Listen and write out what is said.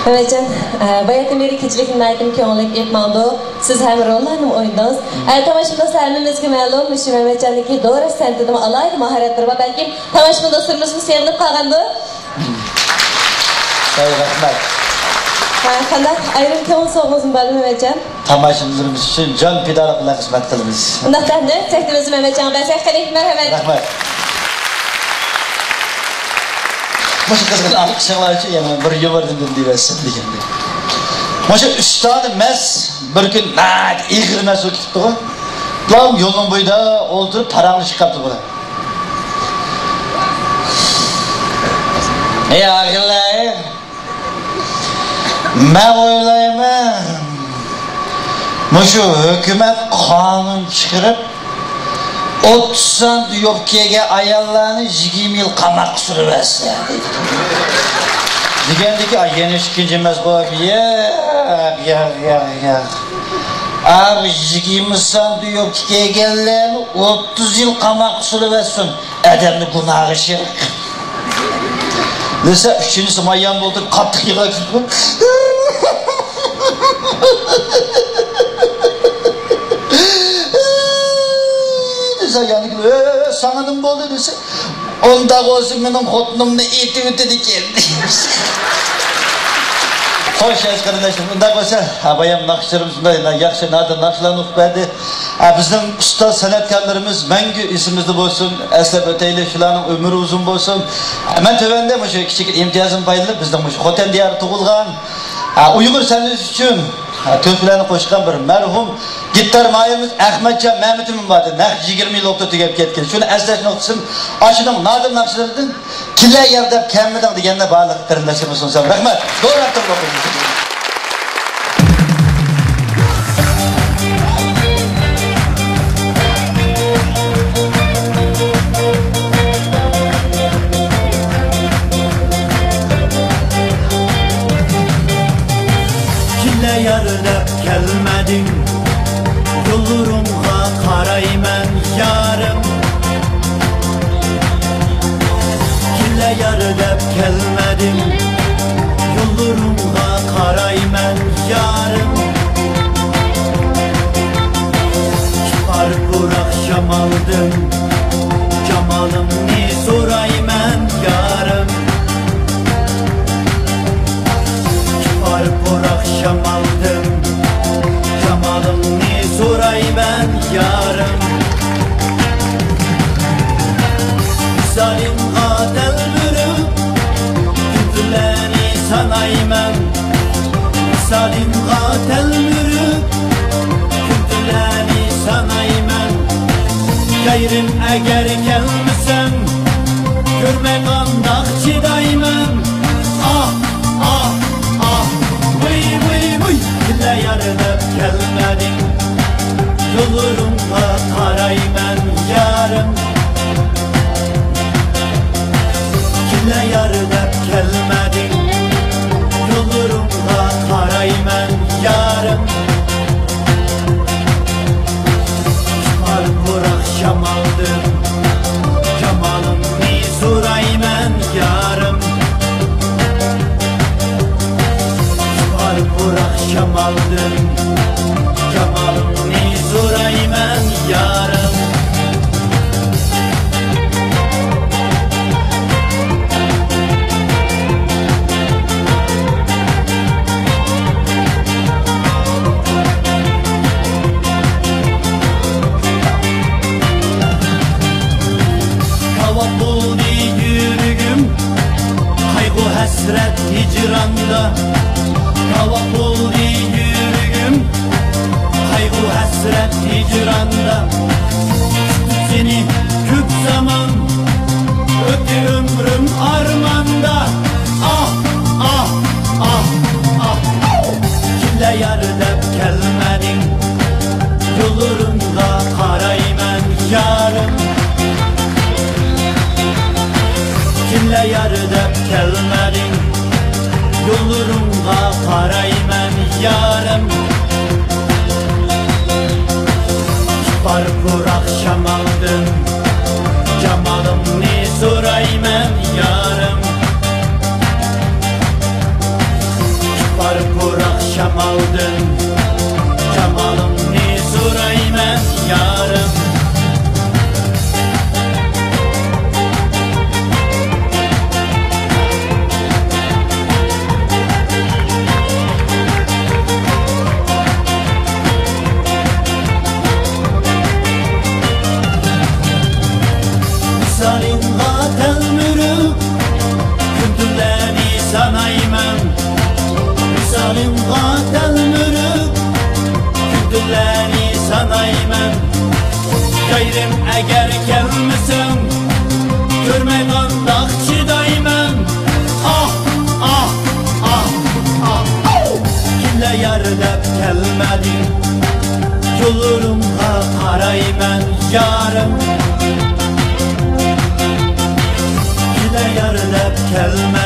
Mehmetcan, bayatdan beri keçilikini aytdim ki onlik etmandı. Siz hem rollarını oynadınız. Tamaşımda sərmimizki məlum, Müşü Mehmetcan'daki doğru sentidimi alaydı maharetleri var. Belki tamaşımda dostlarımızın sevinip kalgandı. Sağ ol, rahmet. Kandak ayrım kavun soğumuzun bölüm Mehmetcan. Tamaşımlarımız için can pidarlıkla kısmet kılımız. Ondaqdan ne? Çektiğimizi Mehmetcan. Ben səhqalik merhamet. Rahmet. Maşı kızgın alık şağlar için yani bir yıvırdım diyesin diyeceğim. Maşı üstadı mes bir gün naat iğir mes o kitipti o. Lan yolun boyda oldurup paranı çıkarttı bu. Ey ağırlar. Ben oylayayım. Maşı hükümet kanun çıkarıp 30 yopkege ayarlarını 20 yıl kamak sürüversin. Degендeki ay yeni ikinci mezba ya. Abi 20 yopkegelerini 30 yıl kamak sürüversin. Adamın günahı şirk. Neyse üçüncüsü mayyan doldurup kaptık yığa kütüp. Yani sanadın boldu dese onda olsun benim xotunumni eti ötedi keldi. Hoş geldiniz kardeşim. Bunda olsa bayam nakışlarımız bunda yaxşı nadir nakışlarını uqbadi. Bizning usta sanatkarlarımız мәңгі isimizde bolsun. Eslep öteyle şularning ömrü uzun bolsun. Men tövende şu kichik imtiyazim paylı bizning şu Xotan diyarı tug'ilgan Uyg'ur san'ati uchun to'plarni qo'shgan bir marhum gitar mayimiz Ahmadjon Mehmet'in vardı. 20 yıl o'qitib tugab ketgan. Shuni eslash nuqtasini ashining nadir naqshlaridan killa yerdab kammidan deganda barliq qarindoshlarimiz sunsam rahmat. To'g'ri aytdim. Yarıda gelmedin Yolurumğa qarayman yarım Kille yarıda gelmedin Yolurumğa qarayman yarım Çıkar burak şamaldın Camalımni sorayman yarım Çıkar burak şamaldın Camalımni sorayman yarım Misalim qatel bürüp Kütüleni sanayman Misalim qatel bürüp Kütüleni sanayman Gayrim eğer gelmesem Görme qandaq çidayman Ah ah ah Vıy vıy vıy Kille yarınıp gelmedin Yolurumğa qarayman yarım Kille yarınıp gelmedin Yolurumğa qarayman yarım Çıkar burak şamaldın Camalımni sorayman yarım Çıkar burak şamaldın Camalımni sorayman yarım Kavak buldu yürügüm Kaygı hasret hicranda Kavak buldu yürügüm Kaygı hasret hicranda Seni köp zaman Öte ömrüm armanda Ah ah ah ah Kille yarıdap gelmedin Yolurumda qarayman yarım Kille yarıdap gelmedin Yolurumga qarayman yarım Çıkar burak şamaldın Camalımni sorayman yarım Barpur akşam aldın Kemalım ne sorayım ben yarım Misalin qatel mürük Küntüləni sanayım Misalin qatel mürük Küntüləni sanayım Gayrım əgər gəlməsəm Görmək qandaqçıdayım Ah, ah, ah, ah Kimlə yarıdəb gəlmədim Yolurumda arayım yarım Yarıdəb gəlmədim